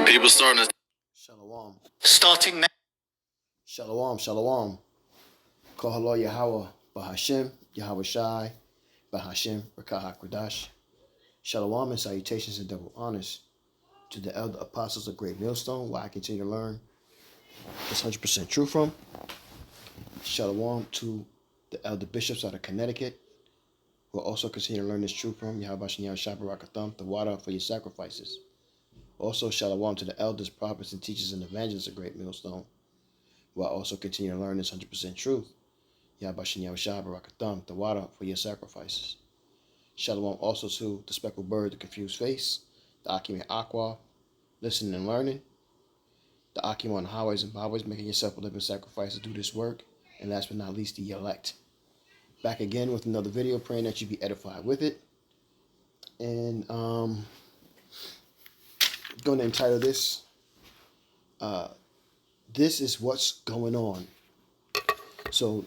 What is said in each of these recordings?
People starting to Shalom. Starting now. Shalom. Shalom. Kohalo Yahweh Bahashem, Yahweh Shai, Bahashem, Rakah HaKodash. Shalom and salutations and double honors to the elder apostles of Great Millstone, where I continue to learn this 100% true from. Shalom to the elder bishops out of Connecticut, who also continue to learn this truth from. Yahweh Shai Barakatham, the water for your sacrifices. Also, shalom to the elders, prophets, and teachers and evangelists of Great Millstone, who I also continue to learn this 100% truth. Yahweh Shai Barakatham, the water for your sacrifices. Shalom also to the speckled bird, the confused face, the Akim Aqua, listening and learning, the Akim on the highways and byways, making yourself a living sacrifice to do this work, and last but not least, the elect. Back again with another video, praying that you be edified with it. And going to entitle this, This is What's Going On. So,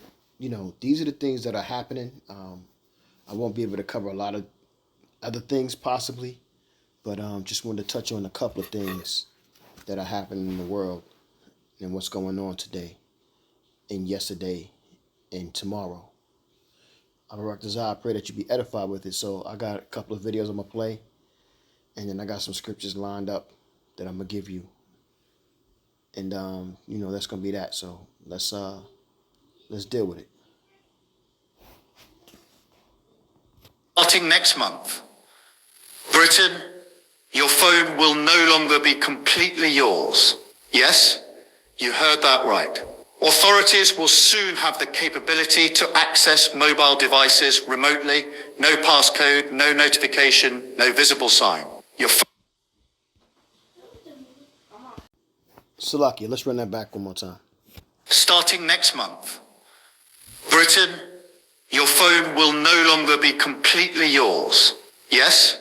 these are the things that are happening. I won't be able to cover a lot of other things possibly, but just wanted to touch on a couple of things that are happening in the world and what's going on today and yesterday and tomorrow. I pray that you be edified with it. So I got a couple of videos I'm going to play, and then I got some scriptures lined up that I'm going to give you. And, that's going to be that. So let's deal with it. Starting next month, Britain, your phone will no longer be completely yours. Yes, you heard that right. Authorities will soon have the capability to access mobile devices remotely. No passcode, no notification, no visible sign. Your Salakia, let's run that back one more time. Starting next month, Britain, your phone will no longer be completely yours. Yes,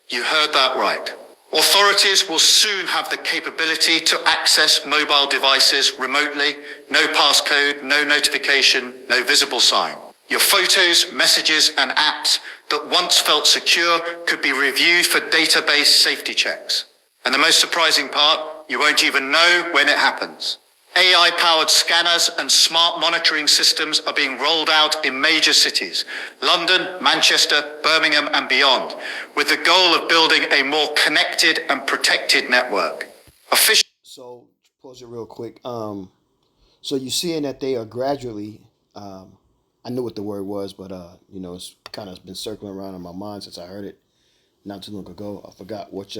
you heard that right. Authorities will soon have the capability to access mobile devices remotely. No passcode, no notification, no visible sign. Your photos, messages, and apps that once felt secure could be reviewed for database safety checks. And the most surprising part, you won't even know when it happens. AI-powered scanners and smart monitoring systems are being rolled out in major cities, London, Manchester, Birmingham, and beyond, with the goal of building a more connected and protected network. So, pause it real quick. So you're seeing that they are gradually, I knew what the word was, but, it's kind of been circling around in my mind since I heard it not too long ago. I forgot which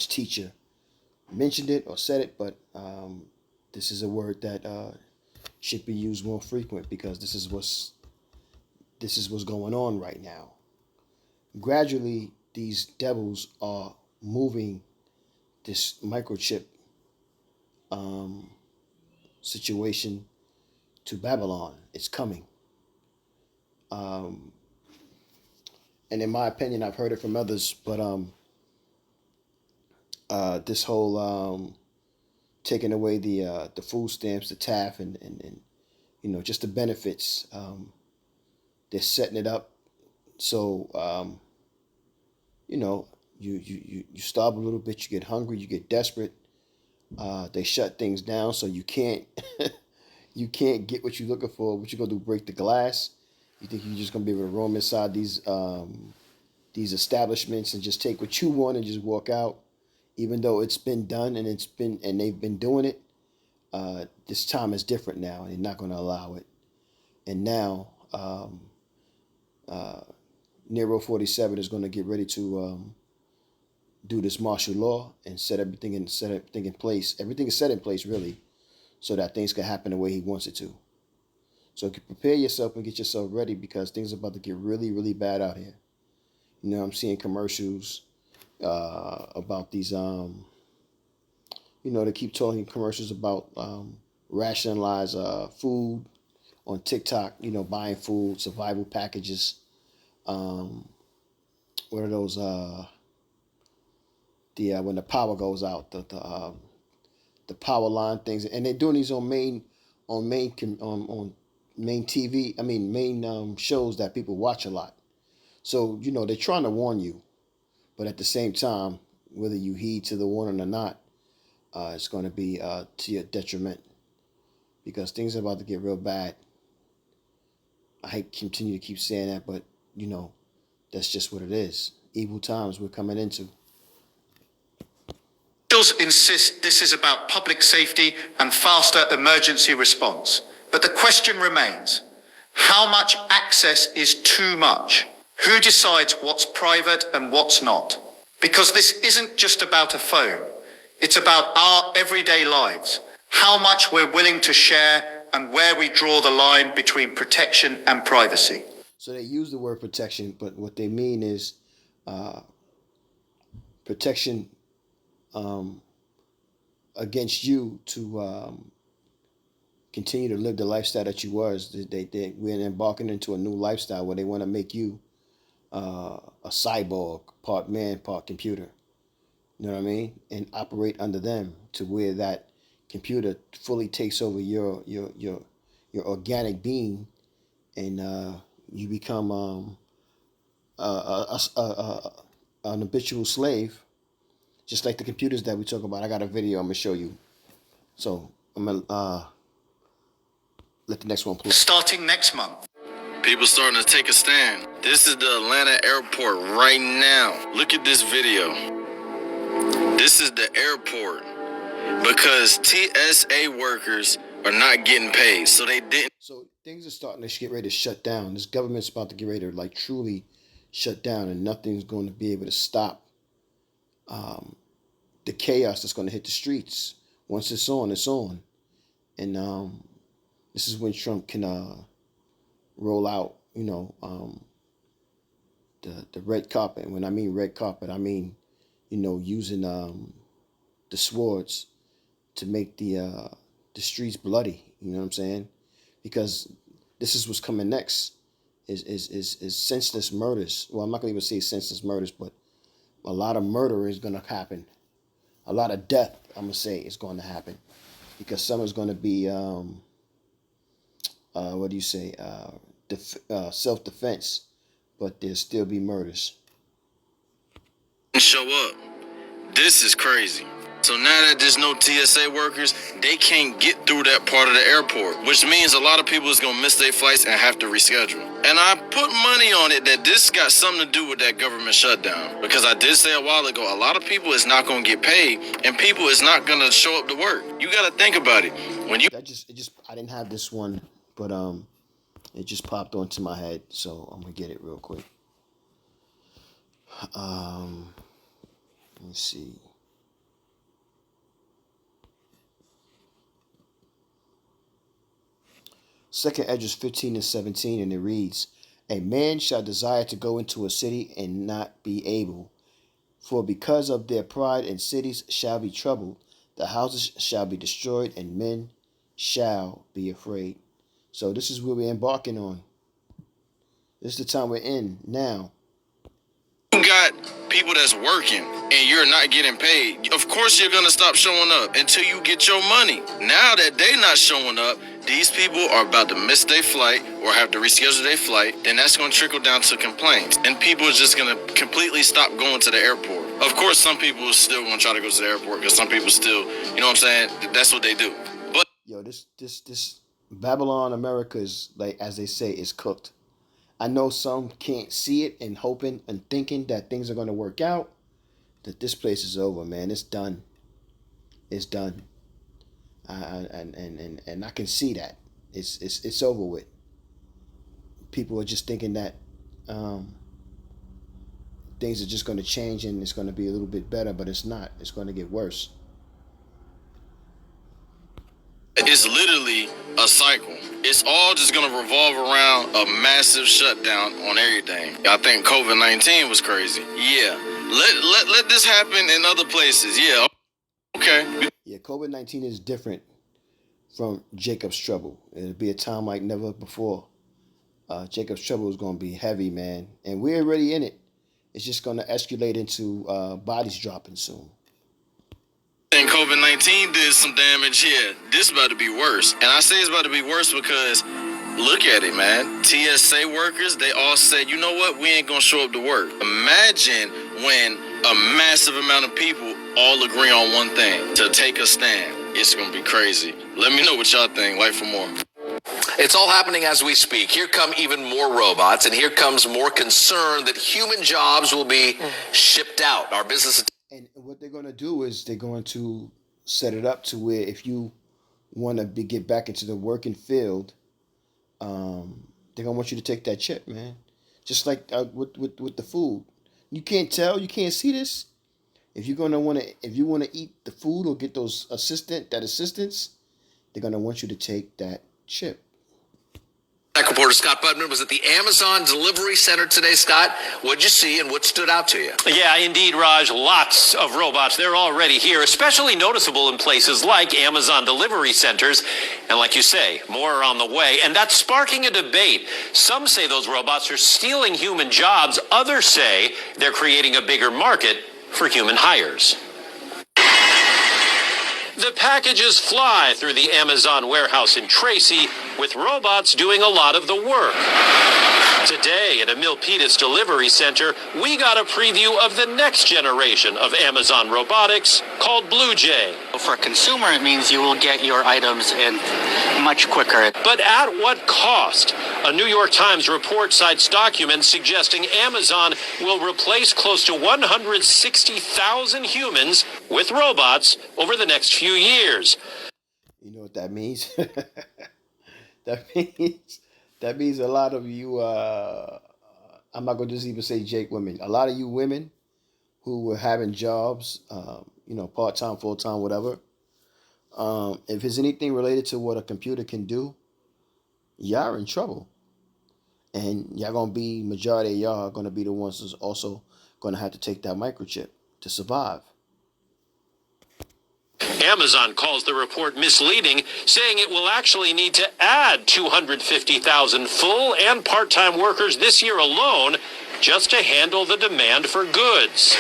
teacher mentioned it or said it, but this is a word that should be used more frequent, because this is what's going on right now. Gradually, these devils are moving this microchip situation to Babylon. It's coming. And in my opinion, I've heard it from others, but this whole taking away the food stamps, the TAF, and just the benefits. They're setting it up so you starve a little bit, you get hungry, you get desperate. They shut things down so you can't you can't get what you're looking for. What you gonna do? Break the glass? You think you're just gonna be able to roam inside these establishments and just take what you want and just walk out? Even though it's been done and they've been doing it, this time is different now, and they're not going to allow it. And now, Nero 47 is going to get ready to do this martial law and set everything in place. Everything is set in place, really, so that things can happen the way he wants it to. So prepare yourself and get yourself ready, because things are about to get really, really bad out here. I'm seeing commercials about these, they keep talking commercials about rationalize food on TikTok, buying food, survival packages. What are those? When the power goes out, the power line things, and they're doing these on main TV. I mean, main shows that people watch a lot. So they're trying to warn you. But at the same time, whether you heed to the warning or not, it's going to be to your detriment, because things are about to get real bad. I hate to continue to keep saying that, but that's just what it is. Evil times we're coming into. Officials insist this is about public safety and faster emergency response. But the question remains, how much access is too much? Who decides what's private and what's not? Because this isn't just about a phone. It's about our everyday lives, how much we're willing to share and where we draw the line between protection and privacy. So they use the word protection, but what they mean is protection against you to continue to live the lifestyle that you was. We're embarking into a new lifestyle where they want to make you a cyborg, part man, part computer. You know what I mean? And operate under them to where that computer fully takes over your organic being, and you become an habitual slave, just like the computers that we talk about. I got a video I'm gonna show you, so I'm gonna let the next one play. Starting next month. People starting to take a stand. This is the Atlanta airport right now. Look at this video. This is the airport because TSA workers are not getting paid, so they didn't. So things are starting to get ready to shut down. This government's about to get ready to truly shut down, and nothing's going to be able to stop the chaos that's going to hit the streets. Once it's on, it's on. And this is when Trump can roll out, the red carpet. When I mean red carpet, I mean, using the swords to make the streets bloody. You know what I'm saying? Because this is what's coming next. Is senseless murders. Well, I'm not gonna even say senseless murders, but a lot of murder is gonna happen. A lot of death, I'm gonna say, is going to happen, because some is gonna be self-defense, but there'll still be murders. Show up. This is crazy. So now that there's no TSA workers, they can't get through that part of the airport, which means a lot of people is going to miss their flights and have to reschedule. And I put money on it that this got something to do with that government shutdown, because I did say a while ago, a lot of people is not going to get paid, and people is not going to show up to work. You got to think about it. I didn't have this one, but it just popped onto my head, so I'm gonna get it real quick. Let me see. Second Esdras 15 and 17, and it reads, "A man shall desire to go into a city and not be able, for because of their pride and cities shall be troubled, the houses shall be destroyed, and men shall be afraid." So this is what we're embarking on. This is the time we're in now. You got people that's working and you're not getting paid. Of course you're going to stop showing up until you get your money. Now that they're not showing up, these people are about to miss their flight or have to reschedule their flight. Then that's going to trickle down to complaints. And people are just going to completely stop going to the airport. Of course, some people are still going to try to go to the airport because some people still, you know what I'm saying? That's what they do. But yo, this Babylon America is, like, as they say, is cooked. I know some can't see it and hoping and thinking that things are going to work out, that this place is over, man. It's done. It's done. And I can see that. It's over with. People are just thinking that things are just going to change and it's going to be a little bit better, but it's not. It's going to get worse. it's literally a cycle. It's all just going to revolve around a massive shutdown on everything. I think COVID-19 was crazy. Yeah. Let this happen in other places. Yeah. Okay. Yeah, COVID-19 is different from Jacob's Trouble. It'll be a time like never before. Jacob's Trouble is going to be heavy, man. And we're already in it. It's just going to escalate into bodies dropping soon. And COVID-19 did some damage here. This about to be worse. And I say it's about to be worse because look at it, man. TSA workers, they all said, you know what? We ain't going to show up to work. Imagine when a massive amount of people all agree on one thing, to take a stand. It's going to be crazy. Let me know what y'all think. Wait for more. It's all happening as we speak. Here come even more robots, and here comes more concern that human jobs will be shipped out. Our business. And what they're going to do is they're going to set it up to where if you want to get back into the working field, they're going to want you to take that chip, man. Just like with the food. You can't tell, you can't see this. If you want to eat the food or get those assistance, they're going to want you to take that chip. Tech reporter Scott Budman was at the Amazon Delivery Center today. Scott, what'd you see and what stood out to you? Yeah, indeed, Raj. Lots of robots. They're already here, especially noticeable in places like Amazon Delivery Centers. And like you say, more are on the way. And that's sparking a debate. Some say those robots are stealing human jobs. Others say they're creating a bigger market for human hires. The packages fly through the Amazon warehouse in Tracy, with robots doing a lot of the work. Today at a Milpitas delivery center, we got a preview of the next generation of Amazon robotics called Blue Jay. For a consumer, it means you will get your items in much quicker. But at what cost? A New York Times report cites documents suggesting Amazon will replace close to 160,000 humans with robots over the next few years. You know what that means? That means a lot of you, I'm not going to just even say Jake women. A lot of you women who were having jobs, part-time, full-time, whatever. If it's anything related to what a computer can do, y'all are in trouble. And y'all going to be, majority of y'all are going to be the ones who's also going to have to take that microchip to survive. Amazon calls the report misleading, saying it will actually need to add 250,000 full and part-time workers this year alone just to handle the demand for goods.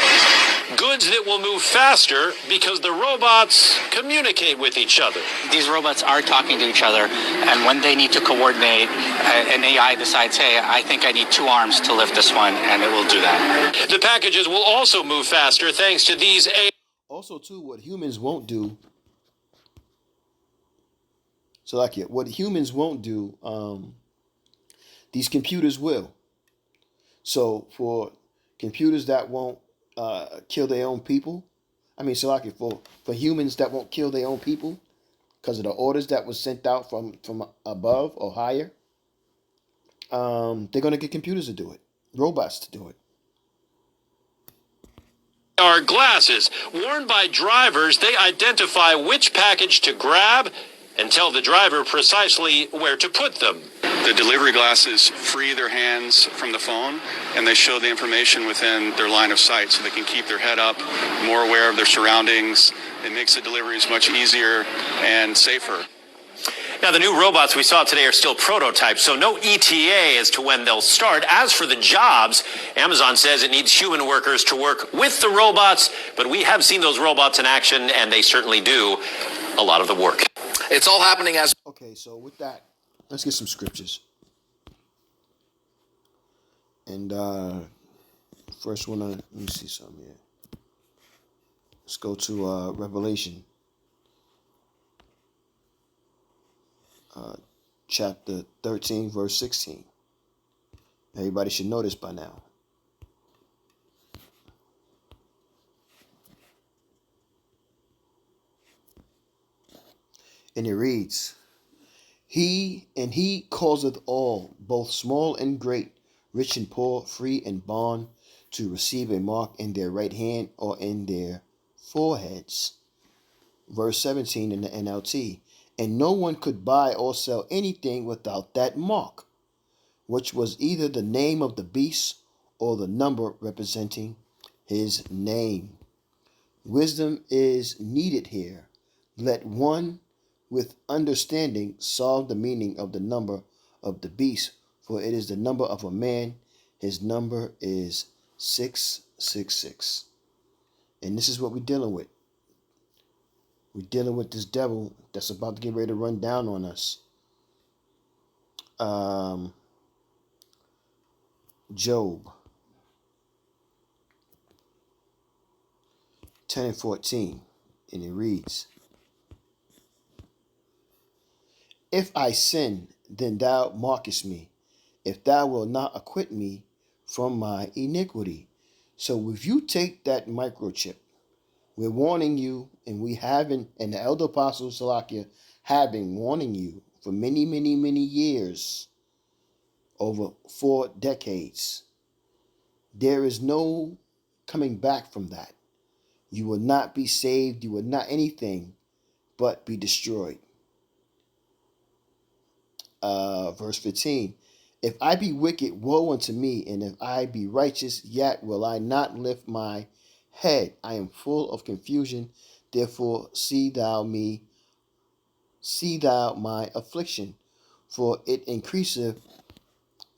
Goods that will move faster because the robots communicate with each other. These robots are talking to each other, and when they need to coordinate, an AI decides, hey, I think I need 2 arms to lift this one, and it will do that. The packages will also move faster thanks to these AI. Also, too, what humans won't do. So, like it, what humans won't do, these computers will. So, for computers that won't kill their own people, for humans that won't kill their own people because of the orders that was sent out from above or higher, they're gonna get computers to do it, robots to do it. Are glasses worn by drivers. They identify which package to grab and tell the driver precisely where to put them. The delivery glasses free their hands from the phone, and they show the information within their line of sight so they can keep their head up, more aware of their surroundings. It makes the deliveries much easier and safer. Now, the new robots we saw today are still prototypes, so no ETA as to when they'll start. As for the jobs, Amazon says it needs human workers to work with the robots, but we have seen those robots in action, and they certainly do a lot of the work. It's all happening as... Okay, so with that, let's get some scriptures. And first one, let me see something here. Let's go to Revelation. Chapter 13, verse 16. Everybody should know this by now. And it reads, He causeth all, both small and great, rich and poor, free and bond, to receive a mark in their right hand or in their foreheads. Verse 17 in the NLT. And no one could buy or sell anything without that mark, which was either the name of the beast or the number representing his name. Wisdom is needed here. Let one with understanding solve the meaning of the number of the beast, for it is the number of a man. His number is 666. And this is what we're dealing with. We're dealing with this devil that's about to get ready to run down on us. Job 10 and 14. And it reads, If I sin, then thou markest me, if thou wilt not acquit me from my iniquity. So if you take that microchip, we're warning you, and we haven't, and the elder apostles Salakia have been warning you for many, many, many years, over 4 decades. There is no coming back from that. You will not be saved. You will not anything but be destroyed. Verse 15. If I be wicked, woe unto me, and if I be righteous, yet will I not lift my head. I am full of confusion. Therefore see thou my affliction, for it increaseth.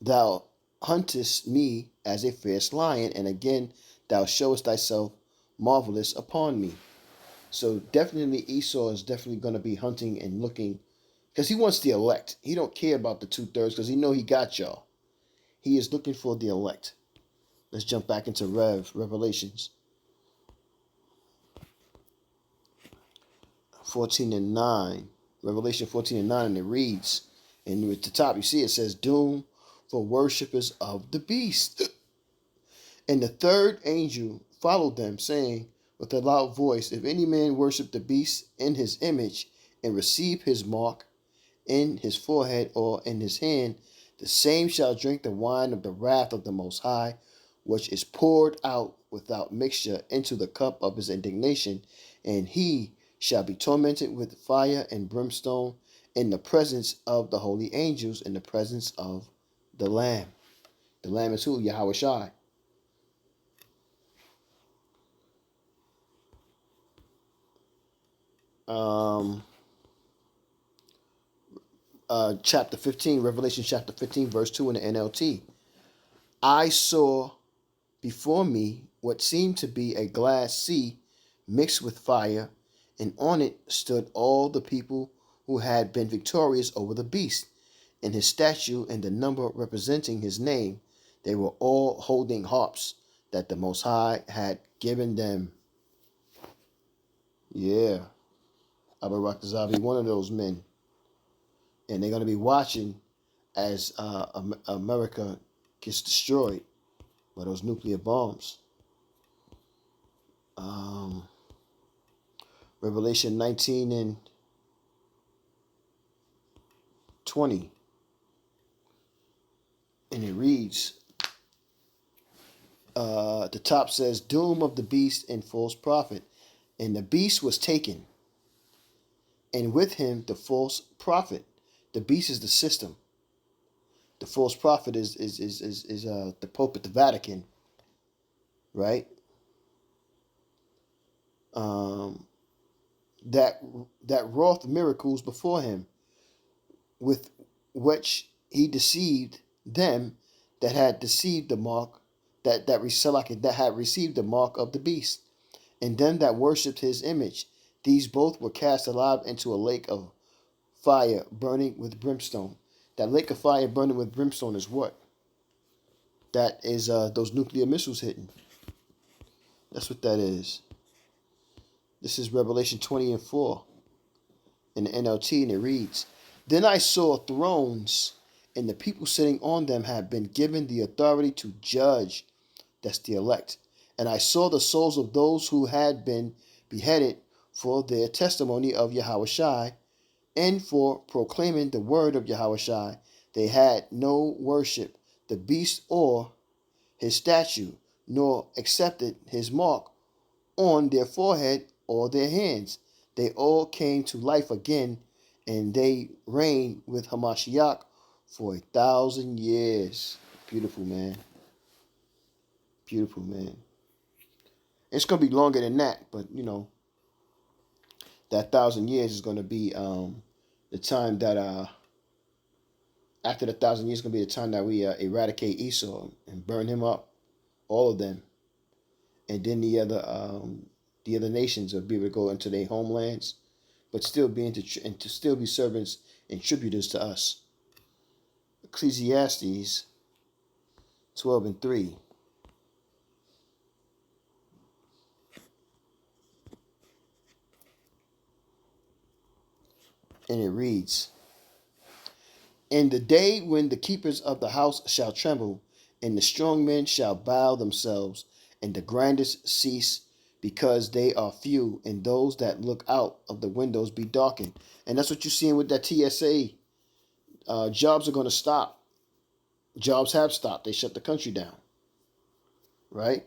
Thou huntest me as a fierce lion, and again thou showest thyself marvelous upon me. So definitely Esau is definitely going to be hunting and looking, because he wants the elect. He don't care about the 2/3 because he know he got y'all. He is looking for the elect. Let's jump back into Revelations 14 and 9. Revelation 14 and 9, and it reads, and at the top you see it says, doom for worshippers of the beast. And the third angel followed them, saying with a loud voice, if any man worship the beast in his image, and receive his mark in his forehead or in his hand, the same shall drink the wine of the wrath of the Most High, which is poured out without mixture into the cup of his indignation, and he shall be tormented with fire and brimstone in the presence of the holy angels, in the presence of the Lamb. The Lamb is who? Yahweh Shai. Chapter 15, Revelation chapter 15, verse 2 in the NLT. I saw before me what seemed to be a glass sea mixed with fire, and on it stood all the people who had been victorious over the beast, and his statue and the number representing his name. They were all holding harps that the Most High had given them. Yeah, Abarak Zavi, one of those men. And they're going to be watching as America gets destroyed by those nuclear bombs. Revelation 19 and 20. And it reads, the top says, doom of the beast and false prophet. And the beast was taken, and with him the false prophet. The beast is the system. The false prophet is the Pope at the Vatican, right? That wrought miracles before him, with which he deceived them that had deceived the mark, that had received the mark of the beast, and them that worshipped his image. These both were cast alive into a lake of fire burning with brimstone. That lake of fire burning with brimstone is what? That is those nuclear missiles hitting. That's what that is. This is Revelation 20 and 4 in the NLT, and it reads, Then I saw thrones, and the people sitting on them had been given the authority to judge. That's the elect. And I saw the souls of those who had been beheaded for their testimony of Yahushai, and for proclaiming the word of Yahushai. They had no worship the beast or his statue, nor accepted his mark on their forehead or their hands. They all came to life again, and they reigned with Hamashiach for 1,000 years. Beautiful, man. Beautiful, man. It's going to be longer than that, but, you know, that 1,000 years is going to be the time that, after the 1,000 years, is going to be the time that we eradicate Esau and burn him up, all of them. And then the other nations will be able to go into their homelands, but still be and to still be servants and tributors to us. Ecclesiastes 12 and 3. And it reads, in the day when the keepers of the house shall tremble, and the strong men shall bow themselves, and the grandest cease, because they are few, and those that look out of the windows be darkened. And that's what you're seeing with that TSA. Jobs are going to stop. Jobs have stopped. They shut the country down. Right?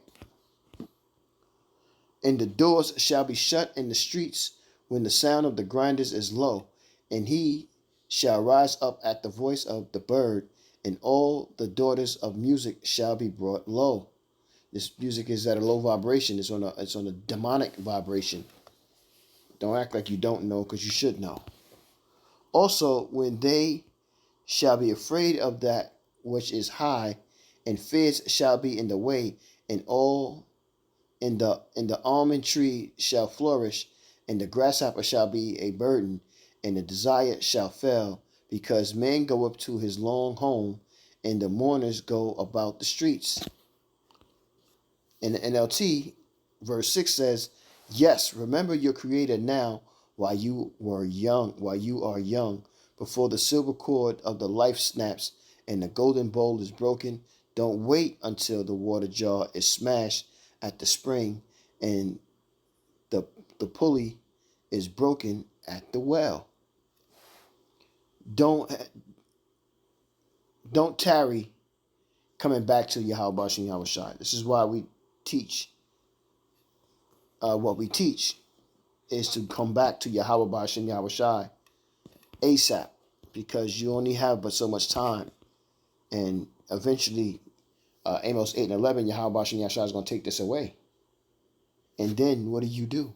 And the doors shall be shut in the streets when the sound of the grinders is low, and he shall rise up at the voice of the bird, and all the daughters of music shall be brought low. This music is at a low vibration. It's on a demonic vibration. Don't act like you don't know, because you should know. Also, when they shall be afraid of that which is high, and fears shall be in the way, and all in the almond tree shall flourish, and the grasshopper shall be a burden, and the desire shall fail, because man go up to his long home, and the mourners go about the streets. In the NLT, verse 6 says, yes, remember your Creator now while you are young, before the silver cord of the life snaps and the golden bowl is broken. Don't wait until the water jar is smashed at the spring and the pulley is broken at the well. Don't tarry coming back to Yahweh Shem Yahweh Shai. This is why we teach. What we teach is to come back to Yahweh Shem Yahweh Shai ASAP, because you only have but so much time, and eventually, Amos 8 and 11, Yahweh Shem Yahweh Shai is going to take this away. And then what do?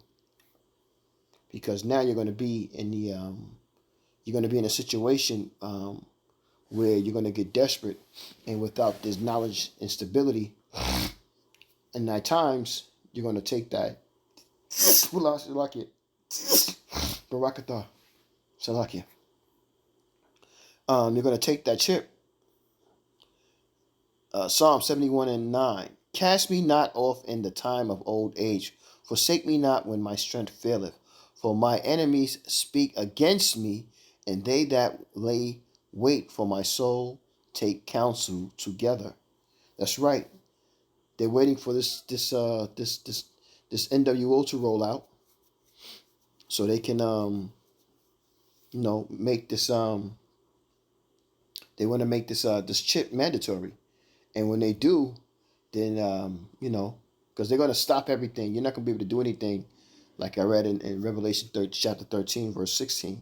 Because now you're going to be in a situation where you're going to get desperate, and without this knowledge and stability, and at times you're going to take that Salakia, Barakatah, Salakia. You're going to take that chip. Psalm 71 and 9. Cast me not off in the time of old age. Forsake me not when my strength faileth. For my enemies speak against me, and they that lay wait for my soul take counsel together. That's right. They're waiting for this NWO to roll out, so they can make this they want to make this chip mandatory. And when they do, then because they're going to stop everything. You're not going to be able to do anything, like I read in Revelation chapter 13 verse 16.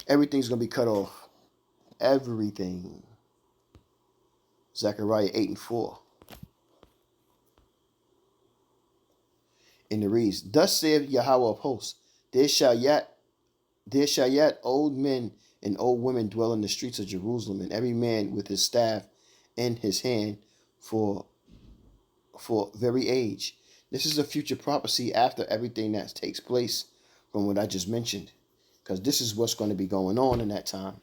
Everything's going to be cut off. Everything. Zechariah 8 and 4. And it reads, thus saith Yahweh of hosts, there shall yet old men and old women dwell in the streets of Jerusalem, and every man with his staff in his hand for very age. This is a future prophecy after everything that takes place from what I just mentioned, because this is what's going to be going on in that time.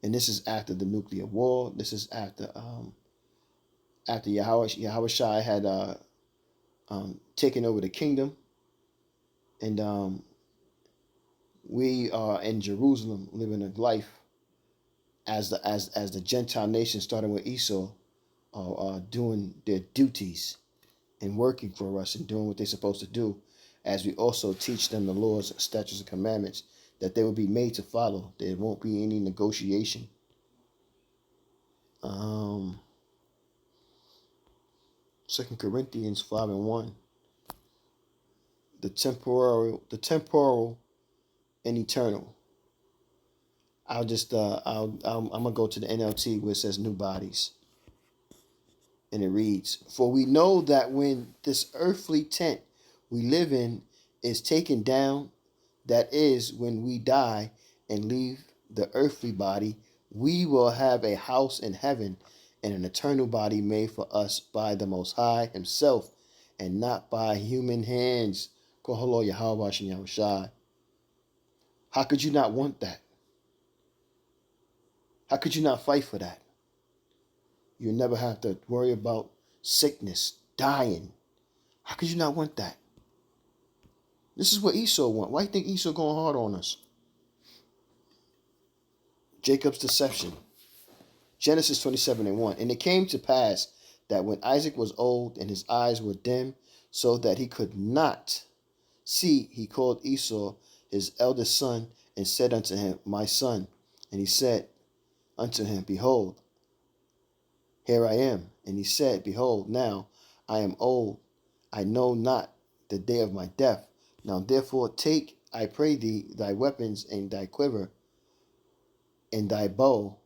And this is after the nuclear war. This is after Yahweh Shai had taken over the kingdom, and we are in Jerusalem living a life as the Gentile nation, starting with Esau, are doing their duties and working for us and doing what they're supposed to do, as we also teach them the laws, statutes, and commandments that they will be made to follow. There won't be any negotiation. 2 Corinthians 5 and 1. The temporal and eternal. I'm gonna go to the NLT where it says new bodies. And it reads, for we know that when this earthly tent we live in is taken down, that is, when we die and leave the earthly body, we will have a house in heaven and an eternal body made for us by the Most High himself, and not by human hands. Kohalo Yahweh Shem Yahweh Shai. How could you not want that? How could you not fight for that? You never have to worry about sickness, dying. How could you not want that? This is what Esau want. Why do you think Esau going hard on us? Jacob's deception. Genesis 27:1. And it came to pass that when Isaac was old and his eyes were dim, so that he could not see, he called Esau his eldest son and said unto him, My son. And he said unto him, Behold, here I am. And he said, Behold, now I am old, I know not the day of my death. Now therefore take, I pray thee, thy weapons and thy quiver and thy bow,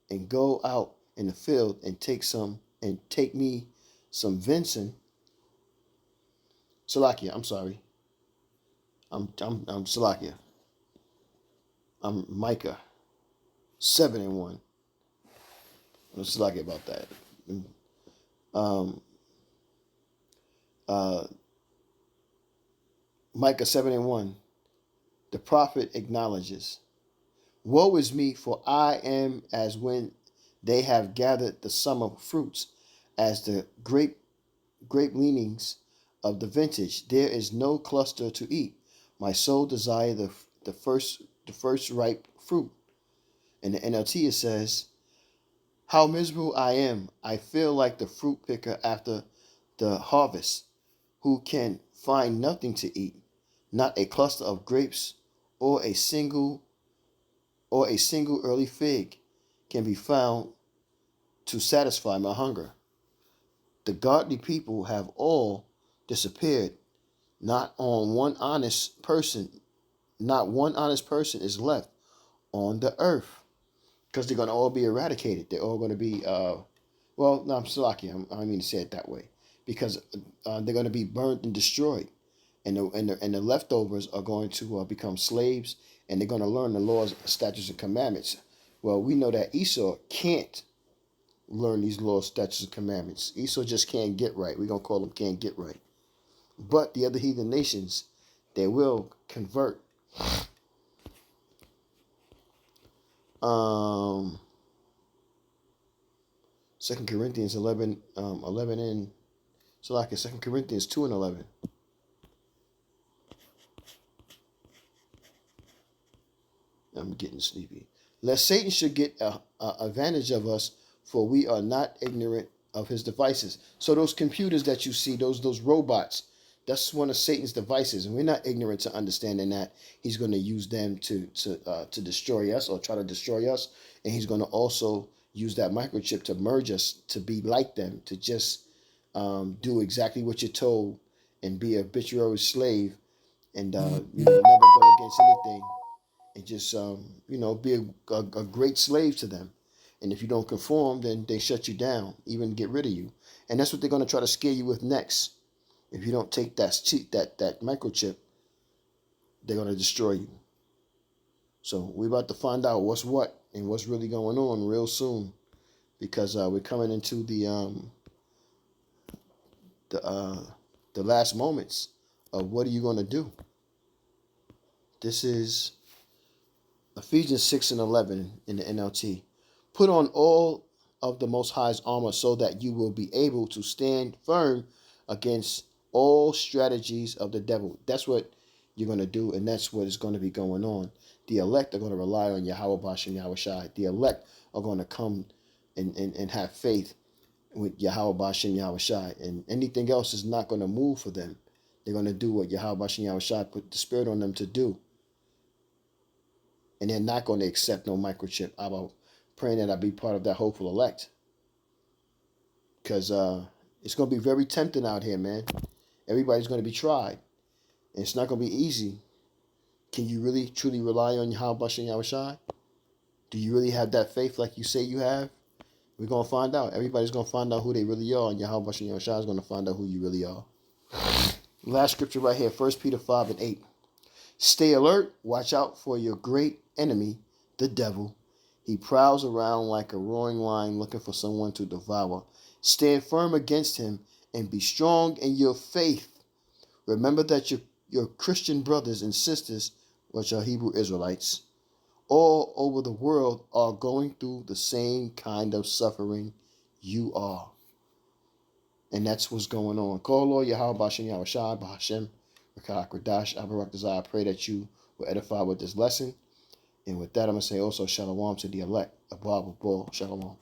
and go out in the field and take me some venison. Salakia, I'm sorry. I'm Salakia. I'm Micah 7:1. I'm Salakia about that. Micah 7:1. The prophet acknowledges, Woe is me, for I am as when they have gathered the summer fruits, as the grape leanings of the vintage. There is no cluster to eat. My soul desire the first ripe fruit. In the NLT it says, How miserable I am. I feel like the fruit picker after the harvest, who can find nothing to eat, not a cluster of grapes or a single early fig can be found to satisfy my hunger. The godly people have all disappeared. Not one honest person is left on the earth, because they're going to all be eradicated. They're all going to be, I'm Salaki. I mean to say it that way, because they're going to be burnt and destroyed, and the leftovers are going to become slaves, and they're going to learn the laws, statutes, and commandments. Well, we know that Esau can't learn these laws, statutes, and commandments. Esau just can't get right. We're going to call him can't get right. But the other heathen nations, they will convert. 2 Corinthians 11 and so like 2 Corinthians 2:11. I'm getting sleepy. Lest Satan should get a advantage of us, for we are not ignorant of his devices. So those computers that you see, those robots, that's one of Satan's devices, and we're not ignorant to understanding that he's going to use them to destroy us or try to destroy us, and he's going to also use that microchip to merge us to be like them, to just do exactly what you're told and be a habitual slave, and never go against anything, and just be a great slave to them. And if you don't conform, then they shut you down, even get rid of you. And that's what they're going to try to scare you with next. If you don't take that microchip, they're going to destroy you. So we're about to find out what's what and what's really going on real soon, because we're coming into the last moments of what are you going to do. This is Ephesians 6:11 in the NLT. Put on all of the Most High's armor so that you will be able to stand firm against all strategies of the devil. That's what you're going to do, and that's what is going to be going on. The elect are going to rely on Yahweh Bashem Yahweh Shai. The elect are going to come and have faith with Yahweh Bashem Yahweh Shai, and anything else is not going to move for them. They're going to do what Yahweh Bashem Yahweh Shai put the spirit on them to do. And they're not going to accept no microchip. I'm praying that I be part of that hopeful elect. Because it's going to be very tempting out here, man. Everybody's going to be tried. And it's not going to be easy. Can you really, truly rely on Yahweh Bashem Yahweh Shai? Do you really have that faith like you say you have? We're going to find out. Everybody's going to find out who they really are. And Yahweh Bashem Yahweh Shai is going to find out who you really are. Last scripture right here, 1 Peter 5:8. Stay alert. Watch out for your great enemy, the devil. He prowls around like a roaring lion looking for someone to devour. Stand firm against him and be strong in your faith. Remember that your Christian brothers and sisters, which are Hebrew Israelites, all over the world are going through the same kind of suffering you are. And that's what's going on. Call Lord Yahweh Bashem Yahweh Shai Bahashem Rakah Kradash Abarak Desire. I pray that you were edified with this lesson. And with that, I'm going to say also shalom to the elect, the Bible, Bull, shalom.